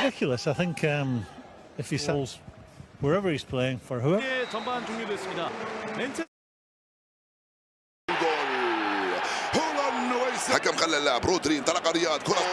ridiculous. I think if he sells wherever he's playing for whoever. 전반 종료됐습니다. حكم خلى اللاعب رودري انطلق رياض كرة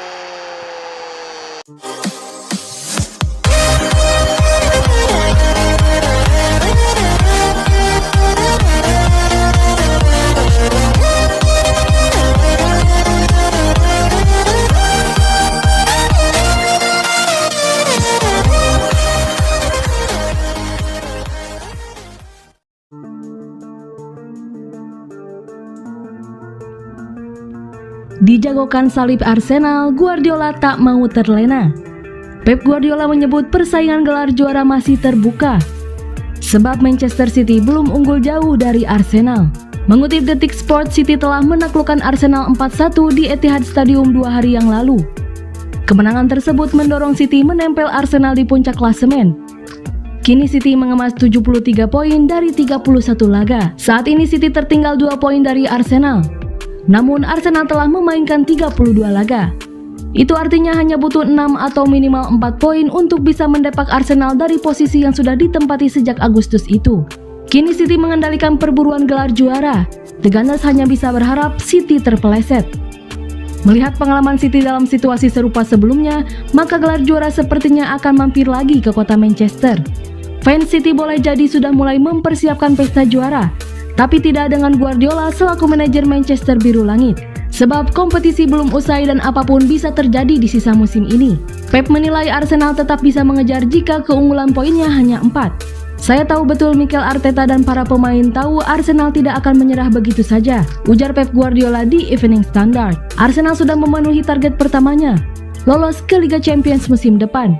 Dijagokan salib Arsenal, Guardiola tak mau terlena. Pep Guardiola menyebut persaingan gelar juara masih terbuka, sebab Manchester City belum unggul jauh dari Arsenal. Mengutip Detik Sport, City telah menaklukkan Arsenal 4-1 di Etihad Stadium 2 hari yang lalu. Kemenangan tersebut mendorong City menempel Arsenal di puncak klasemen. Kini City mengemas 73 poin dari 31 laga. Saat ini City tertinggal 2 poin dari Arsenal. Namun Arsenal telah memainkan 32 laga. Itu artinya hanya butuh 6 atau minimal 4 poin untuk bisa mendepak Arsenal dari posisi yang sudah ditempati sejak Agustus itu. Kini City mengendalikan perburuan gelar juara. The Gunners hanya bisa berharap City terpeleset. Melihat pengalaman City dalam situasi serupa sebelumnya, maka gelar juara sepertinya akan mampir lagi ke kota Manchester. Fans City boleh jadi sudah mulai mempersiapkan pesta juara, tapi tidak dengan Guardiola selaku manajer Manchester Biru Langit. Sebab kompetisi belum usai dan apapun bisa terjadi di sisa musim ini. Pep menilai Arsenal tetap bisa mengejar jika keunggulan poinnya hanya 4. Saya tahu betul Mikel Arteta dan para pemain tahu Arsenal tidak akan menyerah begitu saja, ujar Pep Guardiola di Evening Standard. Arsenal sudah memenuhi target pertamanya, lolos ke Liga Champions musim depan.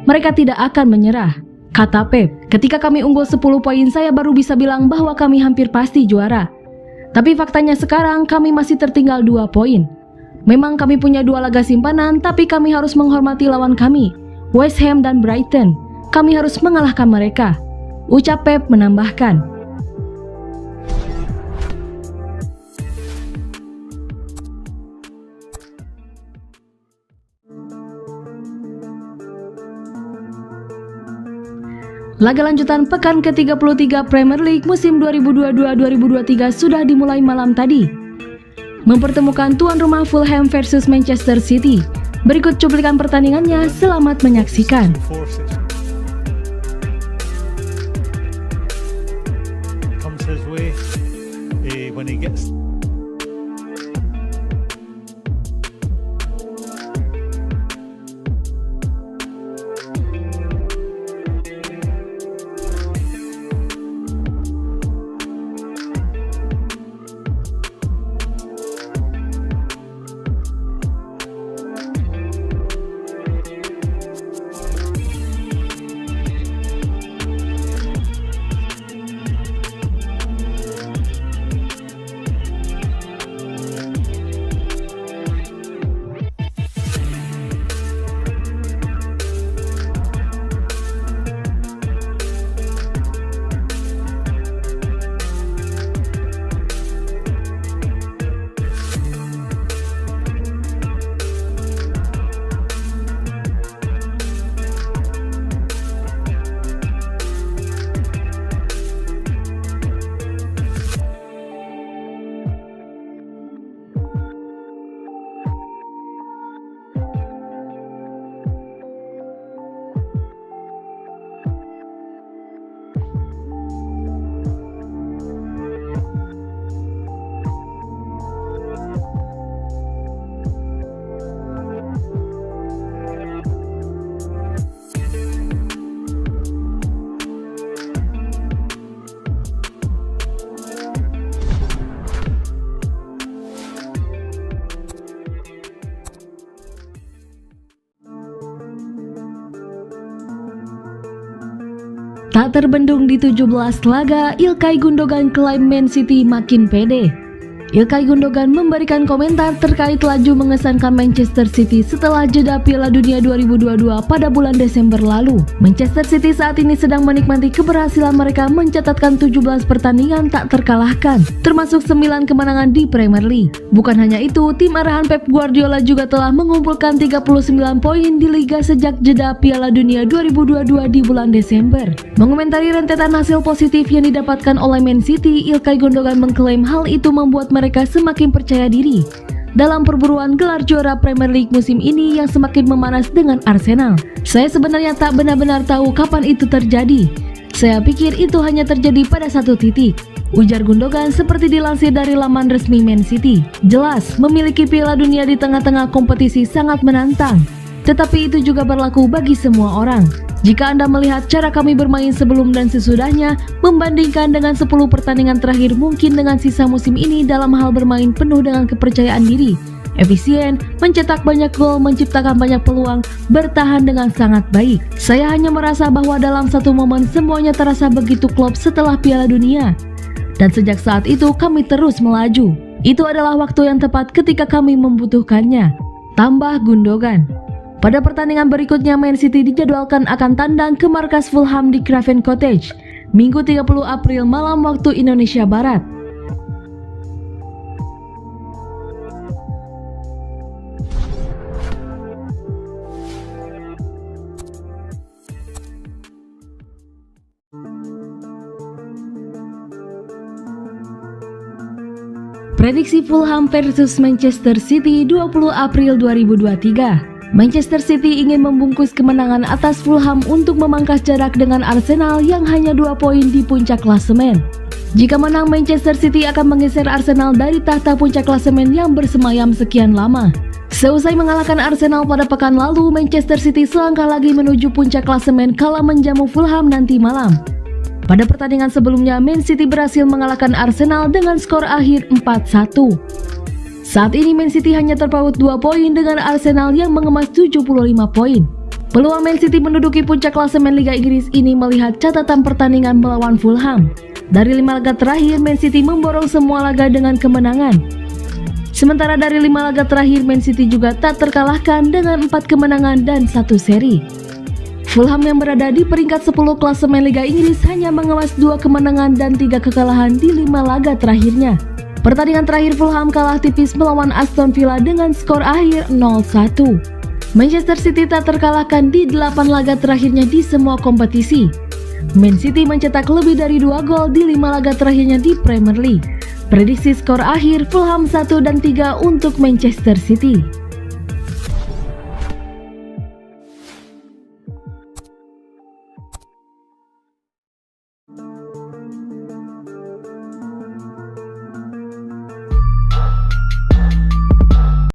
Mereka tidak akan menyerah, kata Pep. Ketika kami unggul 10 poin, saya baru bisa bilang bahwa kami hampir pasti juara. Tapi faktanya sekarang kami masih tertinggal 2 poin. Memang kami punya 2 laga simpanan, tapi kami harus menghormati lawan kami, West Ham dan Brighton. Kami harus mengalahkan mereka, ucap Pep menambahkan. Laga lanjutan pekan ke-33 Premier League musim 2022-2023 sudah dimulai malam tadi. Mempertemukan tuan rumah Fulham versus Manchester City. Berikut cuplikan pertandingannya, selamat menyaksikan. Comes his way when he gets. Tak terbendung di 17 laga, Ilkay Gundogan klaim Man City makin pede. Ilkay Gundogan memberikan komentar terkait laju mengesankan Manchester City setelah jeda Piala Dunia 2022 pada bulan Desember lalu. Manchester City saat ini sedang menikmati keberhasilan mereka mencatatkan 17 pertandingan tak terkalahkan, termasuk 9 kemenangan di Premier League. Bukan hanya itu, tim arahan Pep Guardiola juga telah mengumpulkan 39 poin di Liga sejak jeda Piala Dunia 2022 di bulan Desember. Mengomentari rentetan hasil positif yang didapatkan oleh Man City, Ilkay Gundogan mengklaim hal itu membuat mereka semakin percaya diri dalam perburuan gelar juara Premier League musim ini yang semakin memanas dengan Arsenal. Saya sebenarnya tak benar-benar tahu kapan itu terjadi. Saya pikir itu hanya terjadi pada satu titik, ujar Gundogan seperti dilansir dari laman resmi Man City. Jelas, memiliki Piala Dunia di tengah-tengah kompetisi sangat menantang, tetapi itu juga berlaku bagi semua orang. Jika Anda melihat cara kami bermain sebelum dan sesudahnya, membandingkan dengan 10 pertandingan terakhir mungkin dengan sisa musim ini dalam hal bermain penuh dengan kepercayaan diri, efisien, mencetak banyak gol, menciptakan banyak peluang, bertahan dengan sangat baik. Saya hanya merasa bahwa dalam satu momen semuanya terasa begitu klop setelah Piala Dunia. Dan sejak saat itu kami terus melaju. Itu adalah waktu yang tepat ketika kami membutuhkannya, tambah Gundogan. Pada pertandingan berikutnya, Man City dijadwalkan akan tandang ke markas Fulham di Craven Cottage, Minggu 30 April malam waktu Indonesia Barat. Prediksi Fulham versus Manchester City 20 April 2023. Manchester City ingin membungkus kemenangan atas Fulham untuk memangkas jarak dengan Arsenal yang hanya 2 poin di puncak klasemen. Jika menang, Manchester City akan menggeser Arsenal dari tahta puncak klasemen yang bersemayam sekian lama. Seusai mengalahkan Arsenal pada pekan lalu, Manchester City selangkah lagi menuju puncak klasemen kala menjamu Fulham nanti malam. Pada pertandingan sebelumnya, Man City berhasil mengalahkan Arsenal dengan skor akhir 4-1. Saat ini Man City hanya terpaut 2 poin dengan Arsenal yang mengemas 75 poin. Peluang Man City menduduki puncak klasemen Liga Inggris ini melihat catatan pertandingan melawan Fulham. Dari 5 laga terakhir, Man City memborong semua laga dengan kemenangan. Sementara dari 5 laga terakhir, Man City juga tak terkalahkan dengan 4 kemenangan dan 1 seri. Fulham yang berada di peringkat 10 klasemen Liga Inggris hanya mengemas 2 kemenangan dan 3 kekalahan di 5 laga terakhirnya. Pertandingan terakhir Fulham kalah tipis melawan Aston Villa dengan skor akhir 0-1. Manchester City tak terkalahkan di 8 laga terakhirnya di semua kompetisi. Man City mencetak lebih dari 2 gol di 5 laga terakhirnya di Premier League. Prediksi skor akhir Fulham 1 dan 3 untuk Manchester City.